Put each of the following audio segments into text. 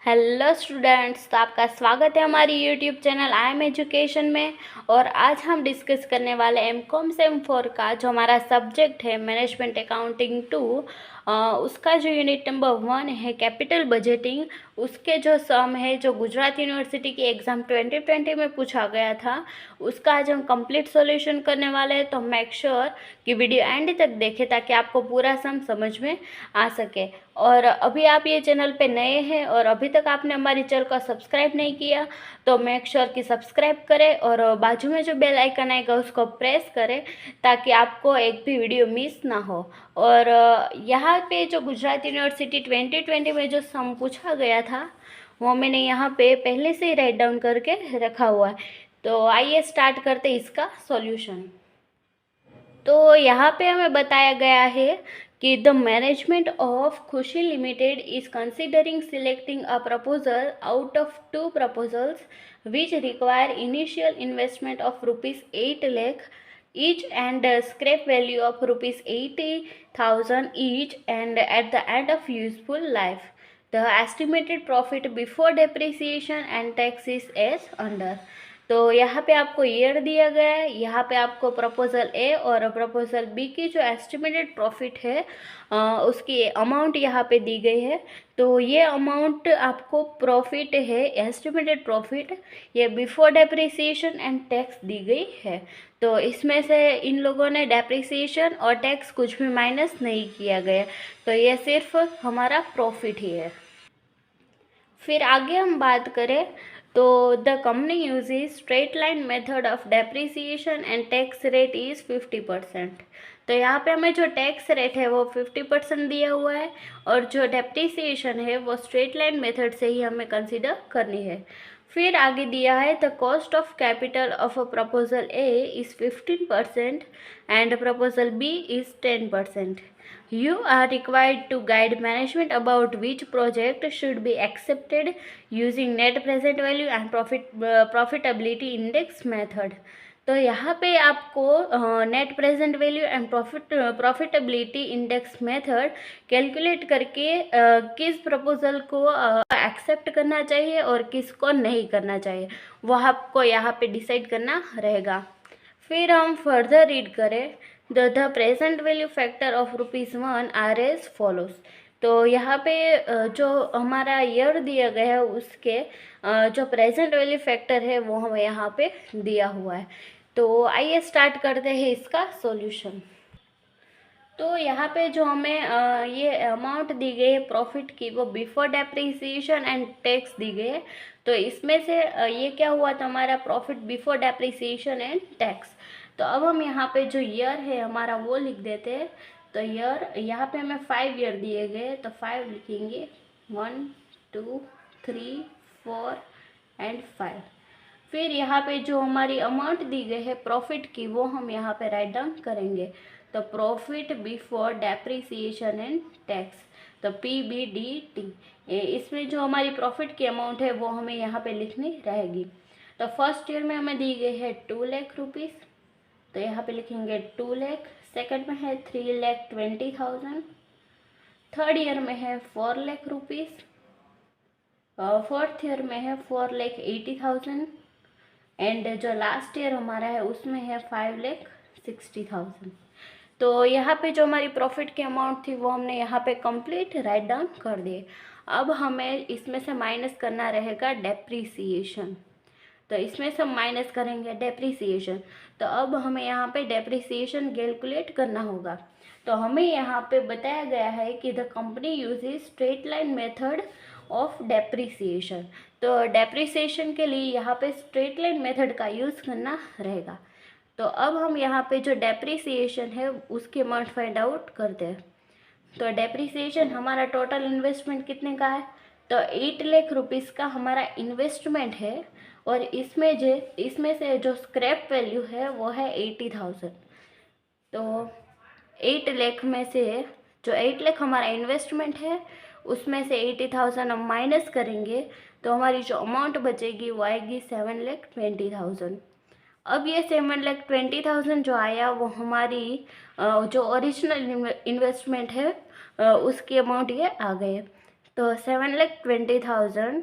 Hello students, तो आपका स्वागत है हमारी YouTube channel I am education में। और आज हम डिस्कस करने वाले एम.कॉम सेम 4 का जो हमारा सब्जेक्ट है मैनेजमेंट अकाउंटिंग 2, उसका जो यूनिट नंबर 1 है कैपिटल बजटिंग, उसके जो सम है जो गुजरात यूनिवर्सिटी की एग्ज़ाम 2020 में पूछा गया था, उसका आज हम कंप्लीट सॉल्यूशन करने वाले हैं। तो मेक श्योर कि वीडियो एंड तक देखें ताकि आपको पूरा सम समझ में आ सके। और अभी आप ये चैनल पे नए हैं और अभी तक आपने हमारी चैनल को सब्सक्राइब नहीं किया तो मेक श्योर कि सब्सक्राइब करें और बाजू में जो बेल आइकन आएगा उसको प्रेस करें ताकि आपको एक भी वीडियो मिस ना हो। और यहाँ पे जो गुजरात यूनिवर्सिटी 2020 में जो सम पूछा गया था वो मैंने यहाँ पे पहले से ही राइट डाउन करके रखा हुआ है। तो आइए स्टार्ट करते इसका सॉल्यूशन। तो यहाँ पे हमें बताया गया है कि द मैनेजमेंट ऑफ खुशी limited is considering selecting a proposal out of 2 proposals which require initial investment of rupees 8 lakh each and a scrap value of rupees 80,000 each and at the end of useful life. The estimated profit before depreciation and tax is as under. तो यहाँ पे आपको year दिया गया है, यहाँ पे आपको प्रपोजल ए और प्रपोजल बी की जो एस्टिमेटेड प्रॉफिट है उसकी अमाउंट यहाँ पे दी गई है। तो ये अमाउंट आपको प्रॉफिट है, एस्टिमेटेड प्रॉफिट, ये बिफोर डेप्रिसिएशन एंड टैक्स दी गई है। तो इसमें से इन लोगों ने डेप्रिसिएशन और टैक्स कुछ भी माइनस नहीं किया गया, तो ये सिर्फ हमारा प्रॉफिट ही है। फिर आगे हम बात करें तो the company uses straight line method of depreciation and tax rate is 50%। तो यहाँ पे हमें जो टैक्स रेट है वो 50% दिया हुआ है और जो डेप्रिसिएशन है वो स्ट्रेट लाइन मेथड से ही हमें कंसिडर करनी है। फिर आगे दिया है the cost of capital of a proposal A is 15% and proposal B is 10%. You are required to guide management about which project should be accepted using net present value and profitability index method. तो यहाँ पे आपको net present value and profitability index method calculate करके किस proposal को accept करना चाहिए और किसको नहीं करना चाहिए वो आपको यहाँ पे डिसाइड करना रहेगा। फिर हम फर्दर रीड करें the present value factor of ₹1 are as follows. तो यहाँ पे जो हमारा ईयर दिया गया है उसके जो प्रेजेंट वैल्यू फैक्टर है वो हमें यहाँ पे दिया हुआ है। तो आइए स्टार्ट करते हैं इसका सॉल्यूशन। तो यहाँ पे जो हमें ये अमाउंट दी गई है प्रॉफिट की वो बिफोर डेप्रिसिएशन एंड टैक्स दी गई है। तो इसमें से ये क्या हुआ था हमारा profit before depreciation and tax. तो अब हम यहाँ पे जो ईयर है हमारा वो लिख देते हैं। तो ईयर यहाँ पे हमें 5 ईयर दिए गए तो 5 लिखेंगे, 1 2 3 4 एंड 5। फिर यहाँ पे जो हमारी अमाउंट दी गई है प्रॉफिट की वो हम यहाँ पे राइट डाउन करेंगे। तो profit before depreciation and tax, तो PBDT, इसमें जो हमारी प्रॉफिट की अमाउंट है वो हमें यहाँ पे लिखनी रहेगी। तो फर्स्ट ईयर में हमें दी गई है 2 लाख रुपीज़, तो यहाँ पे लिखेंगे 2 लाख। सेकेंड में है 3,20,000। थर्ड ईयर में है 4 लाख रुपीज़। फोर्थ ईयर में है 4,80,000 एंड जो लास्ट ईयर हमारा है उसमें है 5,60,000। तो यहाँ पे जो हमारी प्रॉफिट की अमाउंट थी वो हमने यहाँ पे कंप्लीट राइट डाउन कर दिए। अब हमें इसमें से माइनस करना रहेगा डेप्रीसिएशन, तो इसमें से माइनस करेंगे डेप्रीसिएशन। तो अब हमें यहाँ पे डेप्रीसिएशन कैलकुलेट करना होगा। तो हमें यहाँ पे बताया गया है कि the company uses straight line method of depreciation. तो डेप्रीसिएशन के लिए यहाँ पे स्ट्रेट लाइन मेथड का यूज़ करना रहेगा। तो अब हम यहाँ पे जो डेप्रीसिएशन है उसकी अमाउंट फाइंड आउट करते हैं। तो डेप्रीसिएशन हमारा टोटल इन्वेस्टमेंट कितने का है, तो 8 लाख रुपीज़ का हमारा इन्वेस्टमेंट है और इसमें से जो स्क्रैप वैल्यू है वो है 80,000। तो 8 लाख में से जो 8 लाख हमारा इन्वेस्टमेंट है उसमें से 80,000 हम माइनस करेंगे तो हमारी जो अमाउंट बचेगी वो आएगी 7,20,000। अब ये 7,20,000 जो आया वो हमारी जो ओरिजिनल इन्वेस्टमेंट है उसकी अमाउंट ये आ गए। तो 7,20,000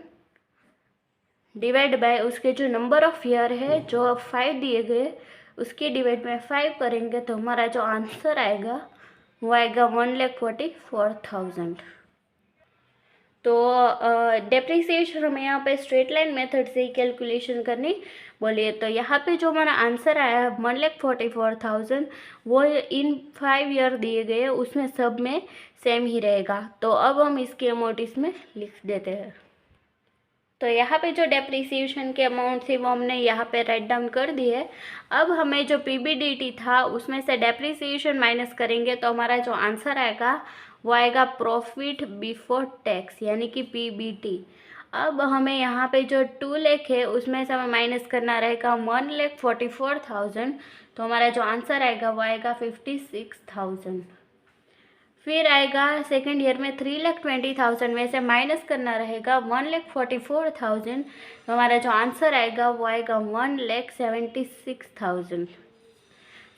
डिवाइड बाय उसके जो नंबर ऑफ ईयर है जो 5 दिए गए उसके डिवाइड में 5 करेंगे तो हमारा जो आंसर आएगा वो आएगा 1,44,000। तो डेप्रिसिएशन हमें यहाँ पे स्ट्रेट लाइन मेथड से ही कैलकुलेशन करनी बोलिए। तो यहाँ पे जो हमारा आंसर आया 1,44,000 वो इन 5 ईयर दिए गए उसमें सब में सेम ही रहेगा। तो अब हम इसकी अमाउंट इसमें लिख देते हैं। तो यहाँ पे जो डेप्रिसिएशन की अमाउंट थी वो हमने यहाँ पे राइट डाउन कर दी है। अब हमें जो पीबीडीटी था उसमें से डेप्रिसिएशन माइनस करेंगे तो हमारा जो आंसर आएगा वो आएगा प्रॉफिट बिफोर टैक्स यानी कि पीबीटी। अब हमें यहाँ पे जो 2 लाख है उसमें से हमें माइनस करना रहेगा 1,44,000 तो हमारा जो आंसर आएगा वो आएगा 56,000। फिर आएगा सेकेंड ईयर में 3,20,000 में से माइनस करना रहेगा 1,44,000 तो हमारा जो आंसर आएगा वो आएगा 1,76,000।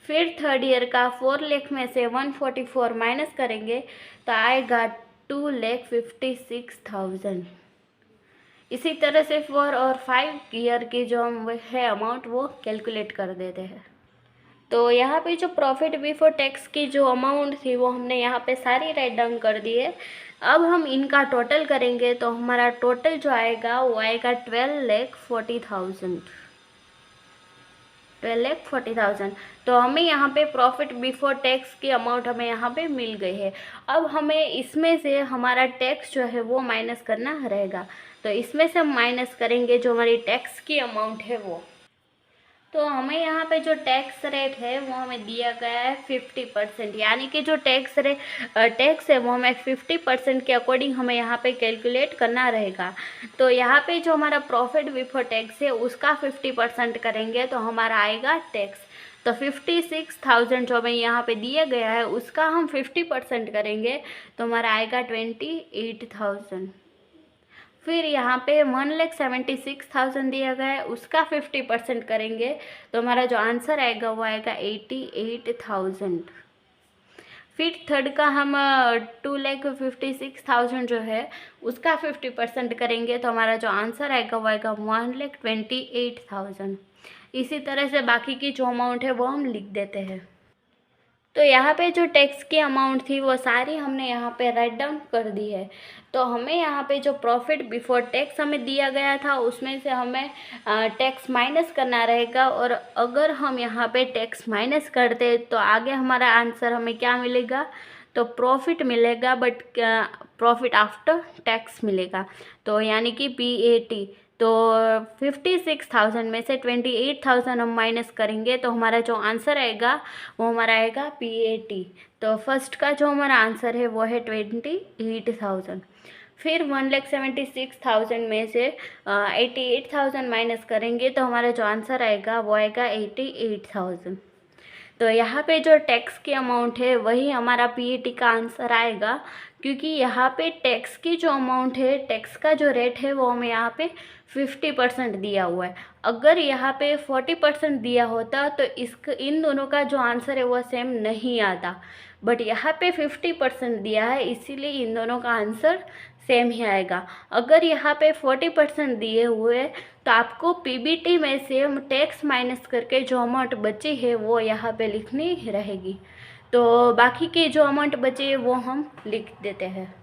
फिर थर्ड ईयर का 4 लाख में से 144 माइनस करेंगे तो आएगा 2,56,000। इसी तरह से 4 और 5 ईयर की जो हम है अमाउंट वो कैलकुलेट कर देते हैं। तो यहाँ पे जो प्रॉफिट बिफोर टैक्स की जो अमाउंट थी वो हमने यहाँ पे सारी राइट डाउन कर दी है। अब हम इनका टोटल करेंगे तो हमारा टोटल जो आएगा वो आएगा 12,40,000। 12,40,000। तो हमें यहाँ पे प्रॉफिट बिफोर टैक्स की अमाउंट हमें यहाँ पे मिल गई है। अब हमें इसमें से हमारा टैक्स जो है वो माइनस करना रहेगा। तो इसमें से हम माइनस करेंगे जो हमारी टैक्स की अमाउंट है वो। तो हमें यहाँ पे जो टैक्स रेट है वो हमें दिया गया है 50%, यानी कि जो टैक्स है वो हमें 50% के अकॉर्डिंग हमें यहाँ पे कैलकुलेट करना रहेगा। तो यहाँ पे जो हमारा प्रॉफिट बिफोर टैक्स है उसका 50% करेंगे तो हमारा आएगा टैक्स। तो 56,000 जो हमें यहाँ पे दिया गया है उसका हम 50% करेंगे तो हमारा आएगा 28,000। फिर यहाँ पे 1,76,000 दिया गया है उसका 50% करेंगे तो हमारा जो आंसर आएगा वो आएगा 88,000। फिर थर्ड का हम 2,56,000 जो है उसका 50% करेंगे तो हमारा जो आंसर आएगा वो आएगा 1,28,000। इसी तरह से बाकी की जो अमाउंट है वो हम लिख देते हैं। तो यहाँ पे जो टैक्स की अमाउंट थी वो सारी हमने यहाँ पे राइट डाउन कर दी है। तो हमें यहाँ पे जो प्रॉफिट बिफोर टैक्स हमें दिया गया था उसमें से हमें टैक्स माइनस करना रहेगा, और अगर हम यहाँ पे टैक्स माइनस करते तो आगे हमारा आंसर हमें क्या मिलेगा, तो प्रॉफिट मिलेगा, बट प्रॉफिट आफ्टर टैक्स मिलेगा, तो यानी कि PAT। तो 56,000 में से 28,000 हम माइनस करेंगे तो हमारा जो आंसर आएगा वो हमारा आएगा PAT। तो फर्स्ट का जो हमारा आंसर है वो है 28,000। फिर 1,76,000 में से 88,000 माइनस करेंगे तो हमारा जो आंसर आएगा वो आएगा 88,000। तो यहाँ पे जो टैक्स की अमाउंट है वही हमारा PAT का आंसर आएगा, क्योंकि यहाँ पे टैक्स की जो अमाउंट है, टैक्स का जो रेट है वो हमें यहाँ पे 50% दिया हुआ है। अगर यहाँ पे 40% दिया होता तो इन दोनों का जो आंसर है वो सेम नहीं आता, बट यहाँ पे 50% दिया है इसीलिए इन दोनों का आंसर सेम ही आएगा। अगर यहाँ पे 40% दिए हुए तो आपको PBT में से टैक्स माइनस करके जो अमाउंट बची है वो यहाँ पे लिखनी रहेगी। तो बाकी की जो अमाउंट बची है वो हम लिख देते हैं।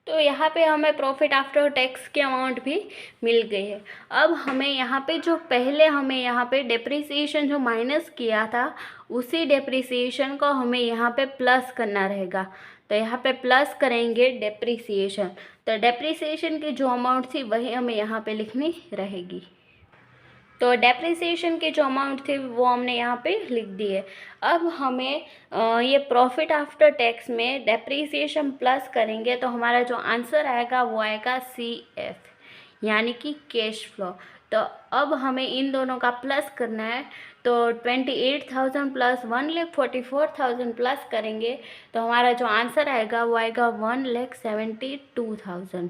तो यहाँ पे हमें प्रॉफिट आफ्टर टैक्स की अमाउंट भी मिल गई है। अब हमें यहाँ पे जो पहले हमें यहाँ पे डेप्रिसिएशन जो माइनस किया था उसी डेप्रिसिएशन को हमें यहाँ पे प्लस करना रहेगा। तो यहाँ पे प्लस करेंगे डेप्रिसिएशन, तो डेप्रिसिएशन की जो अमाउंट थी वही हमें यहाँ पे लिखनी रहेगी। तो डेप्रिसिएशन की जो अमाउंट थी वो हमने यहाँ पे लिख दी है। अब हमें ये प्रॉफिट आफ्टर टैक्स में डेप्रिसिएशन प्लस करेंगे तो हमारा जो आंसर आएगा वो आएगा CF, यानी कि कैश फ्लो। तो अब हमें इन दोनों का प्लस करना है, तो 28,000 प्लस 1,44,000 प्लस करेंगे तो हमारा जो आंसर आएगा वो आएगा 1,72,000।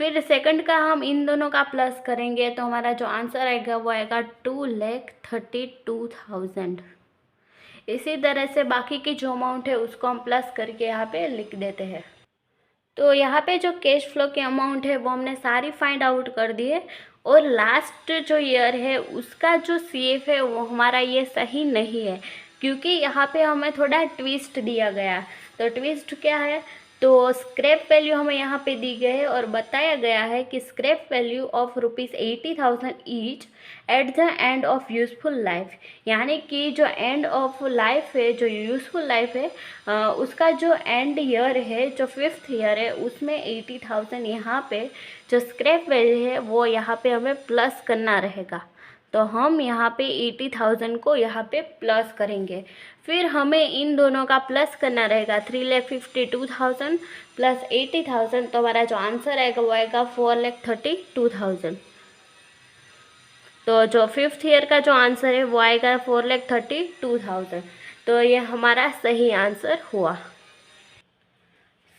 फिर सेकंड का हम इन दोनों का प्लस करेंगे तो हमारा जो आंसर आएगा वो आएगा 2,32,000। इसी तरह से बाकी की जो अमाउंट है उसको हम प्लस करके यहाँ पे लिख देते हैं। तो यहाँ पे जो कैश फ्लो की अमाउंट है वो हमने सारी फाइंड आउट कर दी है। और लास्ट जो ईयर है उसका जो CF है वो हमारा ये सही नहीं है, क्योंकि यहाँ पे हमें थोड़ा ट्विस्ट दिया गया। तो ट्विस्ट क्या है, तो स्क्रैप वैल्यू हमें यहाँ पे दी गई है और बताया गया है कि scrap value of ₹80,000 each at the end of useful life, यानी कि जो एंड ऑफ लाइफ है, जो यूज़फुल लाइफ है, उसका जो एंड ईयर है, जो 5th ईयर है, उसमें 80,000 यहाँ पे जो स्क्रैप वैल्यू है वो यहाँ पे हमें प्लस करना रहेगा। तो हम यहाँ पे 80,000 को यहाँ पे प्लस करेंगे। फिर हमें इन दोनों का प्लस करना रहेगा, 3,52,000 प्लस 80,000, तो हमारा जो आंसर आएगा वो आएगा 4,32,000। तो जो 5th ईयर का जो आंसर है वो आएगा 4,32,000। तो ये हमारा सही आंसर हुआ।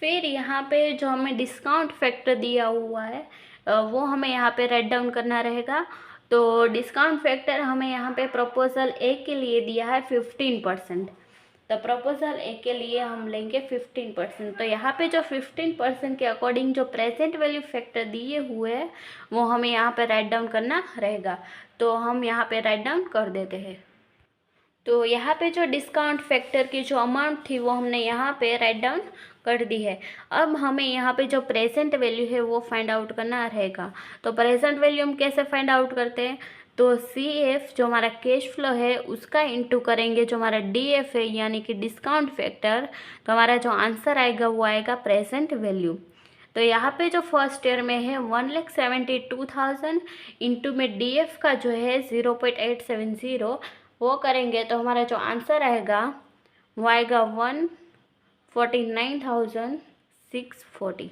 फिर यहाँ पे जो हमें डिस्काउंट फैक्टर दिया हुआ है वो हमें यहाँ पे राइट डाउन करना रहेगा। तो डिस्काउंट फैक्टर हमें यहाँ पे प्रपोजल ए के लिए दिया है 15%। तो प्रपोजल ए के लिए हम लेंगे 15%। तो यहाँ पे जो 15% के अकॉर्डिंग जो प्रेजेंट वैल्यू फैक्टर दिए हुए हैं वो हमें यहाँ पे राइट डाउन करना रहेगा। तो हम यहाँ पे राइट डाउन कर देते हैं। तो यहाँ पे जो डिस्काउंट फैक्टर की जो अमाउंट थी वो हमने यहाँ पे राइट डाउन कर दी है। अब हमें यहाँ पे जो प्रेजेंट वैल्यू है वो फाइंड आउट करना रहेगा। तो प्रेजेंट वैल्यू हम कैसे फाइंड आउट करते हैं, तो CF जो हमारा कैश फ्लो है उसका इंटू करेंगे जो हमारा DF है, यानी कि डिस्काउंट फैक्टर। तो हमारा जो आंसर आएगा वो आएगा प्रेजेंट वैल्यू। तो यहाँ पे जो फर्स्ट ईयर में है 1,72,000 इंटू में DF का जो है 0.870 वो करेंगे, तो हमारा जो आंसर आएगा वो आएगा 149,640।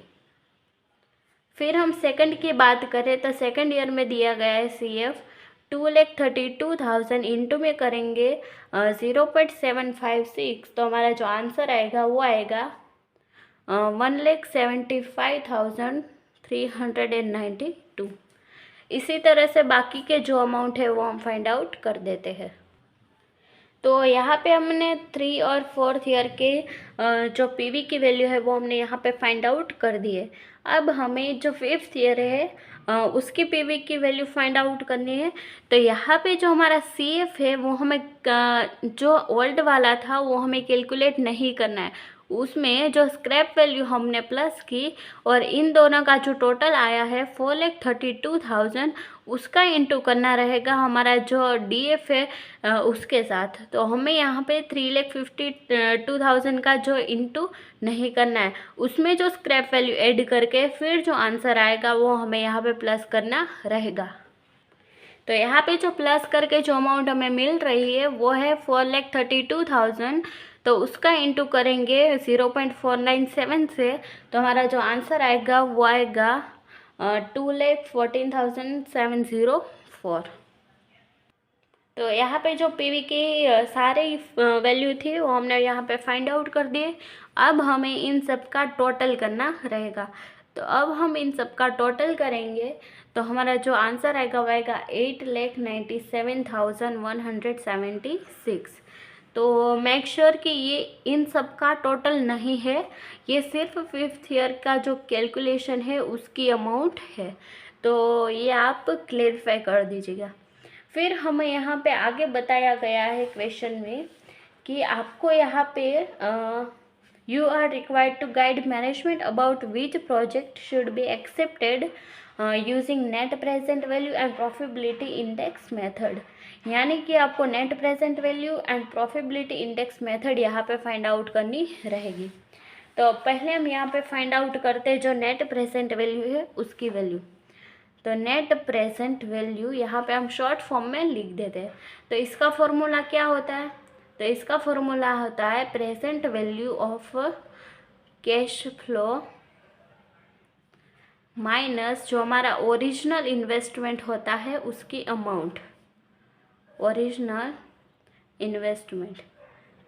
फिर हम सेकंड की बात करें तो सेकंड ईयर में दिया गया है CF 2,32,000 इंटू में करेंगे 0.756, तो हमारा जो आंसर आएगा वो आएगा 1,75,392। इसी तरह से बाकी के जो अमाउंट है वो हम फाइंड आउट कर देते हैं। तो यहाँ पे हमने 3 और 4th ईयर के जो PV की वैल्यू है वो हमने यहाँ पे फाइंड आउट कर दी है। अब हमें जो 5th ईयर है उसकी PV की वैल्यू फाइंड आउट करनी है। तो यहाँ पे जो हमारा CF है वो हमें जो ओल्ड वाला था वो हमें कैलकुलेट नहीं करना है, उसमें जो स्क्रैप वैल्यू हमने प्लस की और इन दोनों का जो टोटल आया है 4,32,000 उसका इंटू करना रहेगा हमारा जो DF है उसके साथ। तो हमें यहाँ पे 3,52,000 का जो इंटू नहीं करना है, उसमें जो स्क्रैप वैल्यू ऐड करके फिर जो आंसर आएगा वो हमें यहाँ पे प्लस करना रहेगा। तो यहाँ पे जो प्लस करके जो अमाउंट हमें मिल रही है वो है 4,32,000। तो उसका इंटू करेंगे 0.497 से, तो हमारा जो आंसर आएगा वो आएगा 2,14,704। तो यहाँ पे जो PV की सारी वैल्यू थी वो हमने यहाँ पे फाइंड आउट कर दिए। अब हमें इन सब का टोटल करना रहेगा। तो अब हम इन सब का टोटल करेंगे तो हमारा जो आंसर आएगा वो आएगा 8,97,176। तो मेक श्योर कि ये इन सब का टोटल नहीं है, ये सिर्फ 5th ईयर का जो कैलकुलेशन है उसकी अमाउंट है। तो ये आप क्लेरिफाई कर दीजिएगा। फिर हमें यहाँ पे आगे बताया गया है क्वेश्चन में कि आपको यहाँ पे you are required to guide management about which project should be accepted using net present value and profitability index method, यानी कि आपको net present value and profitability index method यहाँ पे फाइंड आउट करनी रहेगी। तो पहले हम यहाँ पे फाइंड आउट करते हैं जो नेट प्रेजेंट वैल्यू है उसकी वैल्यू। तो नेट प्रेजेंट वैल्यू यहाँ पे हम शॉर्ट फॉर्म में लिख देते हैं। तो इसका फॉर्मूला क्या होता है, तो इसका फॉर्मूला होता है present value of cash flow minus जो हमारा ओरिजिनल इन्वेस्टमेंट होता है उसकी अमाउंट, ओरिजिनल इन्वेस्टमेंट।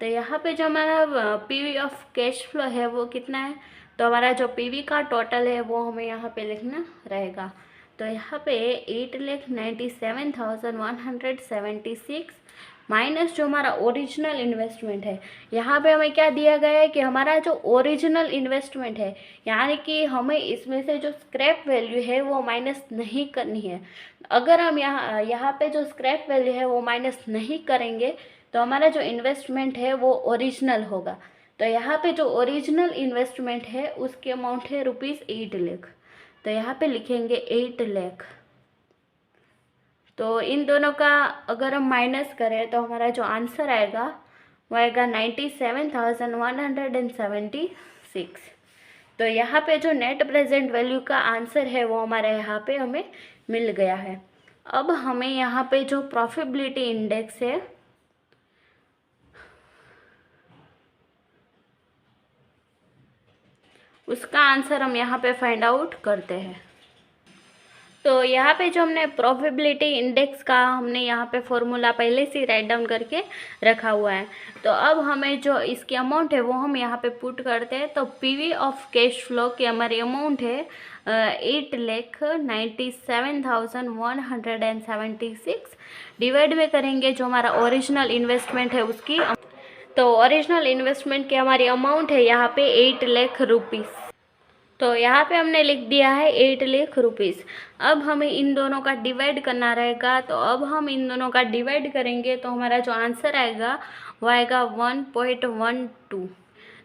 तो यहाँ पे जो हमारा PV ऑफ कैश फ्लो है वो कितना है, तो हमारा जो PV का टोटल है वो हमें यहाँ पे लिखना रहेगा। तो यहाँ पे 8,97,176 माइनस जो हमारा ओरिजिनल इन्वेस्टमेंट है। यहाँ पे हमें क्या दिया गया है कि हमारा जो ओरिजिनल इन्वेस्टमेंट है, यानी कि हमें इसमें से जो स्क्रैप वैल्यू है वो माइनस नहीं करनी है। अगर हम यहाँ पे जो स्क्रैप वैल्यू है वो माइनस नहीं करेंगे तो हमारा जो इन्वेस्टमेंट है वो ओरिजिनल होगा। तो यहाँ पे जो ओरिजिनल इन्वेस्टमेंट है उसकी अमाउंट है ₹8 लाख। तो यहाँ पे लिखेंगे 8 लाख। तो इन दोनों का अगर हम माइनस करें तो हमारा जो आंसर आएगा वो आएगा 97,176। तो यहाँ पे जो नेट प्रेजेंट वैल्यू का आंसर है वो हमारे यहाँ पे हमें मिल गया है। अब हमें यहाँ पे जो प्रॉफिटेबिलिटी इंडेक्स है उसका आंसर हम यहाँ पे फाइंड आउट करते हैं। तो यहाँ पे जो हमने प्रॉफिटेबिलिटी इंडेक्स का हमने यहाँ पे फॉर्मूला पहले से राइट डाउन करके रखा हुआ है। तो अब हमें जो इसकी अमाउंट है वो हम यहाँ पे पुट करते हैं। तो पीवी ऑफ कैश फ्लो की हमारी अमाउंट है 8,97,176 डिवाइड में करेंगे जो हमारा ओरिजिनल इन्वेस्टमेंट है उसकी। तो ओरिजिनल इन्वेस्टमेंट की हमारी अमाउंट है यहाँ पे 8 लाख रुपीज़। तो यहाँ पे हमने लिख दिया है 8 लाख रुपीज़। अब हमें इन दोनों का डिवाइड करना रहेगा। तो अब हम इन दोनों का डिवाइड करेंगे तो हमारा जो आंसर आएगा वो आएगा 1.12।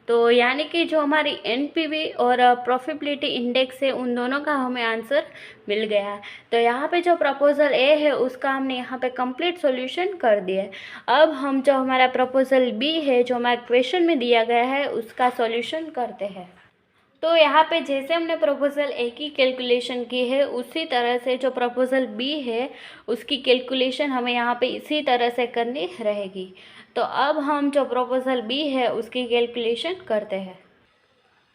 तो यानी कि जो हमारी एनपीवी और प्रॉफिटेबिलिटी इंडेक्स है उन दोनों का हमें आंसर मिल गया है। तो यहाँ पे जो प्रपोजल ए है उसका हमने यहाँ पे कंप्लीट सॉल्यूशन कर दिया है। अब हम जो हमारा प्रपोजल बी है जो हमारे क्वेश्चन में दिया गया है उसका सॉल्यूशन करते हैं। तो यहाँ पे जैसे हमने प्रपोजल ए की कैलकुलेशन की है उसी तरह से जो प्रपोजल बी है उसकी कैलकुलेशन हमें यहाँ पे इसी तरह से करनी रहेगी। तो अब हम जो प्रपोजल बी है उसकी कैलकुलेशन करते हैं।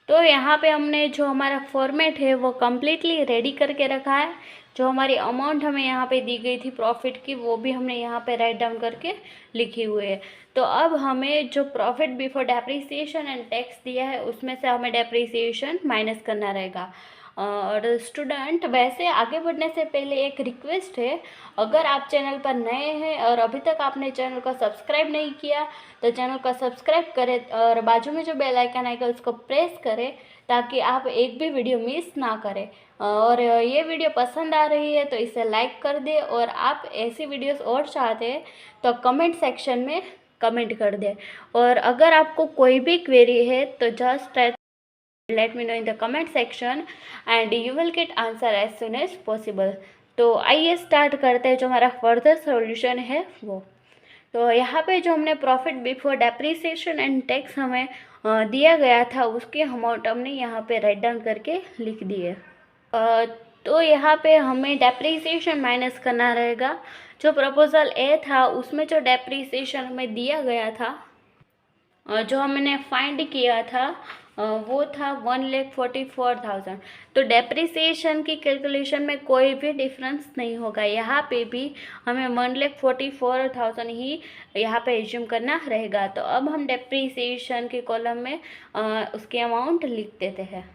तो यहाँ पे हमने जो हमारा फॉर्मेट है वो कम्प्लीटली रेडी करके रखा है। जो हमारी अमाउंट हमें यहाँ पे दी गई थी प्रॉफिट की वो भी हमने यहाँ पे राइट डाउन करके लिखी हुई है। तो अब हमें जो profit before depreciation and tax दिया है उसमें से हमें डेप्रिसिएशन माइनस करना रहेगा। और स्टूडेंट वैसे आगे बढ़ने से पहले एक रिक्वेस्ट है, अगर आप चैनल पर नए हैं और अभी तक आपने चैनल को सब्सक्राइब नहीं किया तो चैनल को सब्सक्राइब करें और बाजू में जो बेल आइकन आएगा उसको प्रेस करें ताकि आप एक भी वीडियो मिस ना करें। और ये वीडियो पसंद आ रही है तो इसे लाइक कर दें और आप ऐसी वीडियोस और चाहते हैं तो कमेंट सेक्शन में कमेंट कर दें। और अगर आपको कोई भी क्वेरी है तो just let me know in the comment section and you will get answer as soon as possible। तो आइए स्टार्ट करते हैं जो हमारा फर्दर सॉल्यूशन है वो। तो यहाँ पे जो हमने profit before depreciation and tax हमें दिया गया था उसकी अमाउंट हमने यहाँ पे राइट डाउन करके लिख दी है। तो यहाँ पे हमें डेप्रिसिएशन माइनस करना रहेगा। जो प्रपोजल ए था उसमें जो डेप्रिसिएशन हमें दिया गया था जो हमने फाइंड किया था वो था 1,44,000। तो डेप्रिसिएशन की कैलकुलेशन में कोई भी डिफरेंस नहीं होगा। यहाँ पे भी हमें 1,44,000 ही यहाँ पे एज्यूम करना रहेगा। तो अब हम डेप्रिसिएशन के कॉलम में उसकी अमाउंट लिख देते हैं।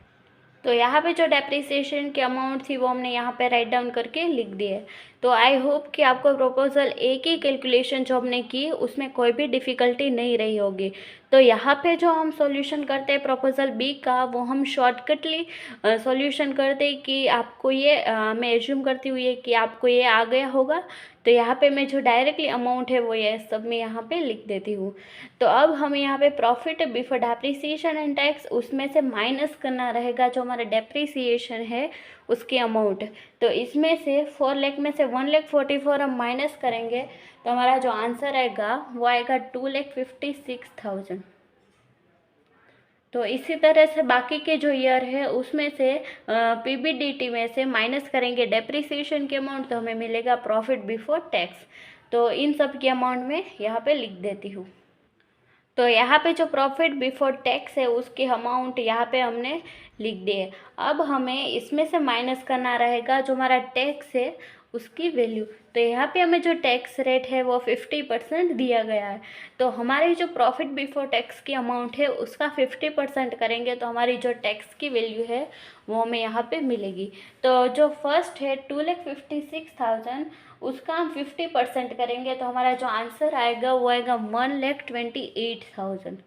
तो यहाँ पे जो डेप्रिसिएशन की अमाउंट थी वो हमने यहाँ पे राइट डाउन करके लिख दी है। तो आई होप कि आपको प्रपोजल ए की कैलकुलेशन जो हमने की उसमें कोई भी डिफ़िकल्टी नहीं रही होगी। तो यहाँ पे जो हम सॉल्यूशन करते हैं प्रपोजल बी का वो हम शॉर्टकटली सॉल्यूशन करते कि आपको ये मैं एज्यूम करती हूँ कि आपको ये आ गया होगा। तो यहाँ पे मैं जो डायरेक्टली अमाउंट है वो ये सब मैं यहाँ पे लिख देती हूँ। तो अब हमें यहाँ पे profit before depreciation and tax उसमें से माइनस करना रहेगा जो हमारा डेप्रिसिएशन है उसकी अमाउंट। तो इसमें से 4 लाख में से 1,44,000 हम माइनस करेंगे तो हमारा जो आंसर आएगा वो आएगा 2,56,000। तो इसी तरह से बाकी के जो ईयर है उसमें से पीबीडीटी में से माइनस करेंगे डेप्रिसिएशन की अमाउंट तो हमें मिलेगा प्रॉफिट बिफोर टैक्स। तो इन सब की अमाउंट में यहाँ पे लिख देती हूँ। तो यहाँ पे जो प्रॉफिट बिफोर टैक्स है उसकी अमाउंट यहाँ पे हमने लिख दी है। अब हमें इसमें से माइनस करना रहेगा जो हमारा टैक्स है उसकी वैल्यू। तो यहाँ पे हमें जो टैक्स रेट है वो 50% दिया गया है। तो हमारी जो प्रॉफिट बिफोर टैक्स की अमाउंट है उसका 50% करेंगे तो हमारी जो टैक्स की वैल्यू है वो हमें यहाँ पे मिलेगी। तो जो फर्स्ट है 2,56,000, उसका हम 50% करेंगे तो हमारा जो आंसर आएगा वो आएगा 1,28,000,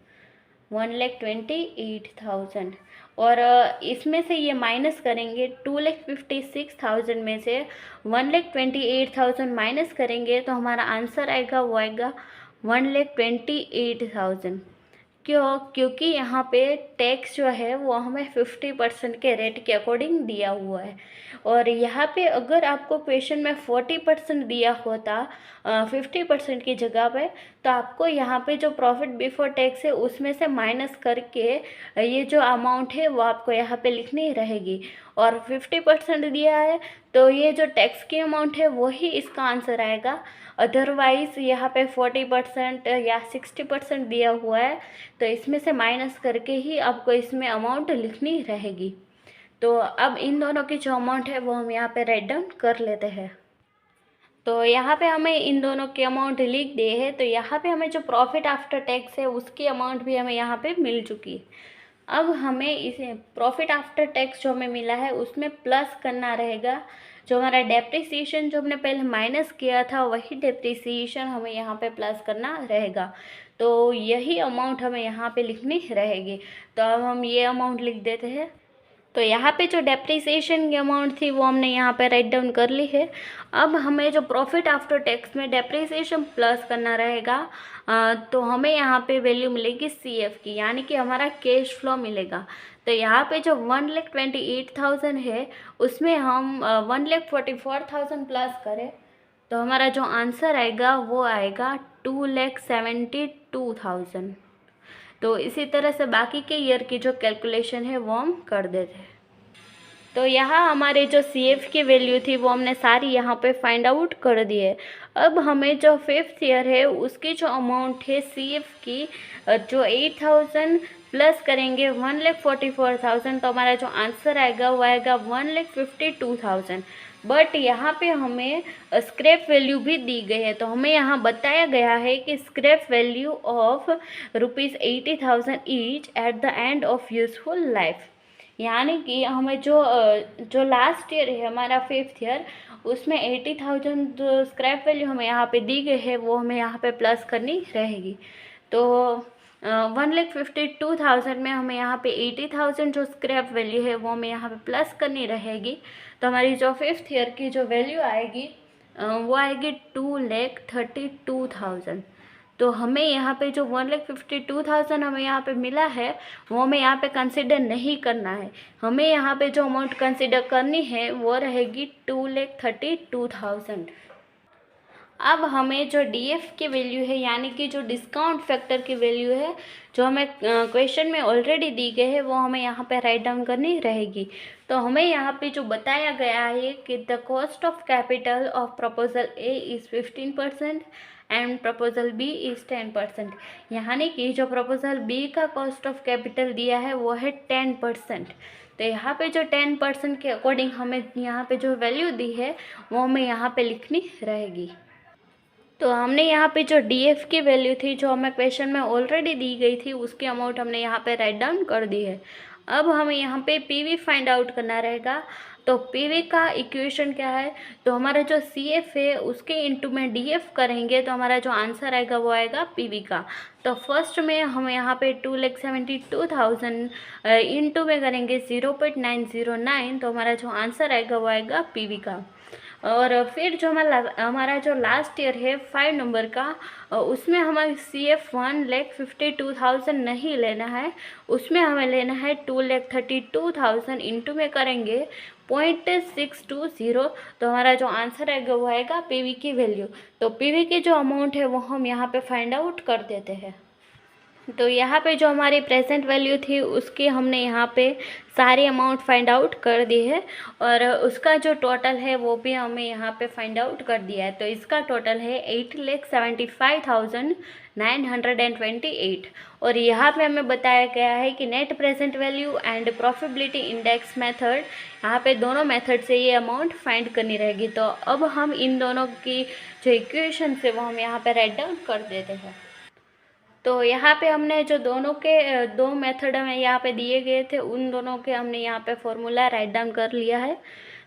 1,28,000। और इसमें से ये माइनस करेंगे, 2,56,000 में से 1,28,000 माइनस करेंगे तो हमारा आंसर आएगा वो आएगा 1,28,000। क्योंकि यहाँ पे टैक्स जो है वो हमें 50% के रेट के अकॉर्डिंग दिया हुआ है। और यहाँ पे अगर आपको क्वेश्चन में 40% दिया होता 50% की जगह पे, तो आपको यहाँ पे जो प्रॉफिट बिफोर टैक्स है उसमें से माइनस करके ये जो अमाउंट है वो आपको यहाँ पे लिखनी रहेगी। और 50% दिया है तो ये जो टैक्स की अमाउंट है वही इसका आंसर आएगा। अदरवाइज़ यहाँ पे 40% या 60% दिया हुआ है तो इसमें से माइनस करके ही आपको इसमें अमाउंट लिखनी रहेगी। तो अब इन दोनों की जो अमाउंट है वो हम यहाँ पे राइट डाउन कर लेते हैं। तो यहाँ पे हमें इन दोनों की अमाउंट लिख दी है। तो यहाँ पे हमें जो प्रॉफिट आफ्टर टैक्स है उसकी अमाउंट भी हमें यहाँ पे मिल चुकी है। अब हमें इसे प्रॉफिट आफ्टर टैक्स जो हमें मिला है उसमें प्लस करना रहेगा। जो हमारा डेप्रिसिएशन जो हमने पहले माइनस किया था वही डेप्रिसिएशन हमें यहाँ पे प्लस करना रहेगा। तो यही अमाउंट हमें यहाँ पे लिखनी रहेगी। तो अब हम ये अमाउंट लिख देते हैं। तो यहाँ पे जो डेप्रिसिएशन की अमाउंट थी वो हमने यहाँ पे राइट डाउन कर ली है। अब हमें जो प्रॉफिट आफ्टर टैक्स में डेप्रिसिएशन प्लस करना रहेगा, तो हमें यहाँ पे वैल्यू मिलेगी CF की, यानी कि हमारा कैश फ्लो मिलेगा। तो यहाँ पे जो 1,28,000 है उसमें हम 1,44,000 प्लस करें तो हमारा जो आंसर आएगा वो आएगा 2,72,000। तो इसी तरह से बाकी के ईयर की जो कैलकुलेशन है वो हम कर देते हैं। तो यहाँ हमारे जो CF की वैल्यू थी वो हमने सारी यहाँ पे फाइंड आउट कर दी है। अब हमें जो 5th ईयर है उसकी जो अमाउंट है CF की, जो 8,000 प्लस करेंगे 1,44,000 तो हमारा जो आंसर आएगा वो आएगा 1,52,000। बट यहाँ पे हमें स्क्रैप वैल्यू भी दी गई है। तो हमें यहाँ बताया गया है कि scrap value of ₹80,000 each at the end of useful life, यानी कि हमें जो लास्ट ईयर है हमारा 5th ईयर, उसमें 80,000 जो स्क्रैप वैल्यू हमें यहाँ पे दी गई है वो हमें यहाँ पे प्लस करनी रहेगी। तो 1,52,000 में हमें यहाँ पे 80,000 जो स्क्रैप वैल्यू है वो हमें यहाँ पे प्लस करनी रहेगी। तो हमारी जो 5th ईयर की जो वैल्यू आएगी वो आएगी 2,32,000। तो हमें यहाँ पे जो 1,52,000 हमें यहाँ पे मिला है वो हमें यहाँ पे कंसिडर नहीं करना है। हमें यहाँ पे जो अमाउंट कंसिडर करनी है वो रहेगी 2,32,000। अब हमें जो DF की वैल्यू है, यानी कि जो डिस्काउंट फैक्टर की वैल्यू है जो हमें क्वेश्चन में ऑलरेडी दी गई है वो हमें यहाँ पे राइट डाउन करनी रहेगी। तो हमें यहाँ पे जो बताया गया है कि the cost of capital of proposal A is 15% and proposal B is 10%, यानी कि जो प्रपोजल B का कॉस्ट ऑफ कैपिटल दिया है वो है 10%। तो यहाँ पे जो 10% के अकॉर्डिंग हमें यहाँ पे जो वैल्यू दी है वो हमें यहाँ पे लिखनी रहेगी। तो हमने यहाँ पे जो DF की वैल्यू थी जो हमें क्वेश्चन में ऑलरेडी दी गई थी उसकी अमाउंट हमने यहाँ पे राइट डाउन कर दी है। अब हमें यहाँ पे PV फाइंड आउट करना रहेगा। तो PV का इक्वेशन क्या है, तो हमारा जो CF है उसके इंटू में DF करेंगे तो हमारा जो आंसर आएगा वो आएगा PV का। तो फर्स्ट में हम यहाँ पे 2,72,000 इंटू में करेंगे 0.909 तो हमारा जो आंसर आएगा वो आएगा PV का। और फिर जो हमारा जो लास्ट ईयर है 5 नंबर का, उसमें हमें CF 1,52,000 नहीं लेना है, उसमें हमें लेना है 2,32,000 इंटू में करेंगे 0.620 तो हमारा जो आंसर आएगा वो आएगा PV की वैल्यू। तो PV की जो अमाउंट है वो हम यहाँ पे फाइंड आउट कर देते हैं। तो यहाँ पे जो हमारी प्रेजेंट वैल्यू थी उसकी हमने यहाँ पे सारी अमाउंट फाइंड आउट कर दी है और उसका जो टोटल है वो भी हमें यहाँ पे फाइंड आउट कर दिया है। तो इसका टोटल है 8,75,928 और यहाँ पे हमें बताया गया है कि net present value and profitability index method, यहाँ पे दोनों मेथड से ये अमाउंट फाइंड करनी रहेगी। तो अब हम इन दोनों की जो इक्वेशन है वो हम यहाँ पे राइट डाउन कर देते हैं। तो यहाँ पे हमने जो दोनों के दो मेथड हमें यहाँ पे दिए गए थे उन दोनों के हमने यहाँ पे फॉर्मूला राइट डाउन कर लिया है।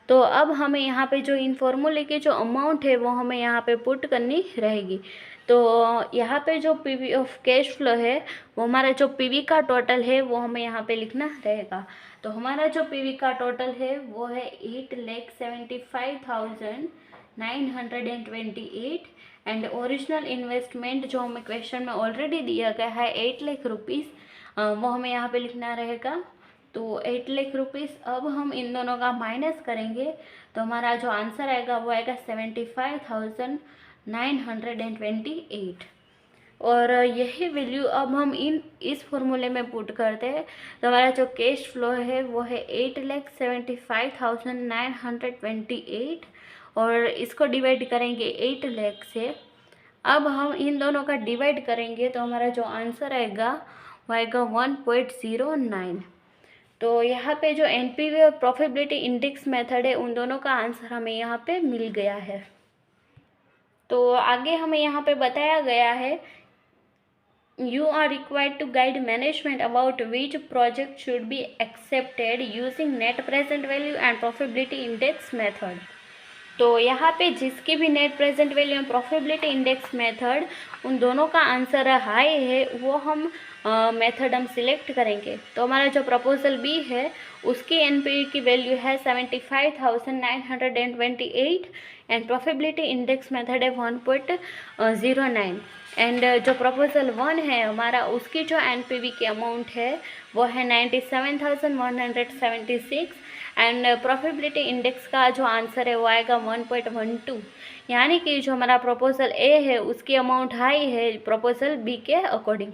तो अब हमें यहाँ पे जो इन फॉर्मूले की जो अमाउंट है वो हमें यहाँ पे पुट करनी रहेगी। तो यहाँ पे जो पीवी ऑफ कैश फ्लो है वो हमारा जो पीवी का टोटल है वो हमें यहाँ पे लिखना रहेगा। तो हमारा जो पीवी का टोटल है वो है 8,75,928 एंड ओरिजिनल इन्वेस्टमेंट जो हमें क्वेश्चन में ऑलरेडी दिया गया है 8 लाख रुपीज़, वो हमें यहाँ पे लिखना रहेगा। तो 8 लाख रुपीज़ अब हम इन दोनों का माइनस करेंगे तो हमारा जो आंसर आएगा वो आएगा 75,928 और यही वैल्यू अब हम इस फॉर्मूले में पुट करते हैं तो हमारा जो कैश फ्लो है वो है 8,75,928 और इसको डिवाइड करेंगे 8 लाख से। अब हम इन दोनों का डिवाइड करेंगे तो हमारा जो आंसर आएगा वो आएगा 1.09। तो यहाँ पे जो एनपीवी और प्रॉफिटेबिलिटी इंडेक्स मेथड है उन दोनों का आंसर हमें यहाँ पे मिल गया है। तो आगे हमें यहाँ पे बताया गया है You are required to guide management about which project should be accepted using net present value and profitability index method। तो यहाँ पे जिसकी भी net present value and profitability index method उन दोनों का आंसर हाई है वो हम मेथड हम सिलेक्ट करेंगे। तो हमारा जो प्रपोजल बी है उसकी एनपीवी की वैल्यू है 75,928 एंड प्रॉफिटेबिलिटी इंडेक्स मेथड है 1.09 एंड जो प्रपोजल 1 है हमारा उसकी जो एनपीवी की अमाउंट है वो है 97,176 एंड प्रॉफिटेबिलिटी इंडेक्स का जो आंसर है वो आएगा 1.12। यानी कि जो हमारा प्रपोजल ए है उसकी अमाउंट हाई है प्रपोजल बी के अकॉर्डिंग।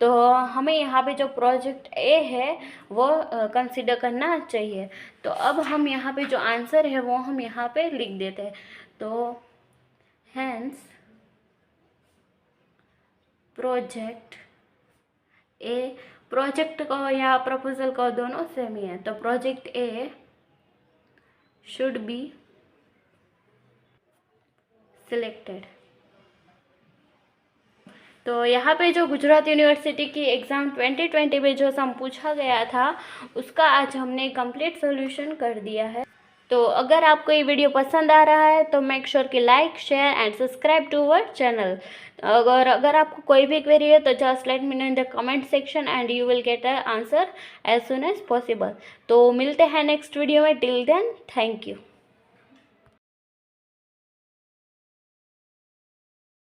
तो हमें यहाँ पे जो प्रोजेक्ट ए है वो कंसिडर करना चाहिए। तो अब हम यहाँ पे जो आंसर है वो हम यहाँ पे लिख देते हैं। तो हैंस प्रोजेक्ट ए, प्रोजेक्ट को या प्रपोजल को दोनों सेम ही है तो project A should be selected. तो यहाँ पे जो गुजरात यूनिवर्सिटी की एग्ज़ाम 2020 में जो सम पूछा गया था उसका आज हमने कंप्लीट सॉल्यूशन कर दिया है। तो अगर आपको ये वीडियो पसंद आ रहा है तो मेक श्योर कि like share and subscribe to our channel. अगर आपको कोई भी क्वेरी है तो just let me know in the comment section and you will get a answer as soon as possible. तो मिलते हैं नेक्स्ट वीडियो में, टिल देन थैंक यू।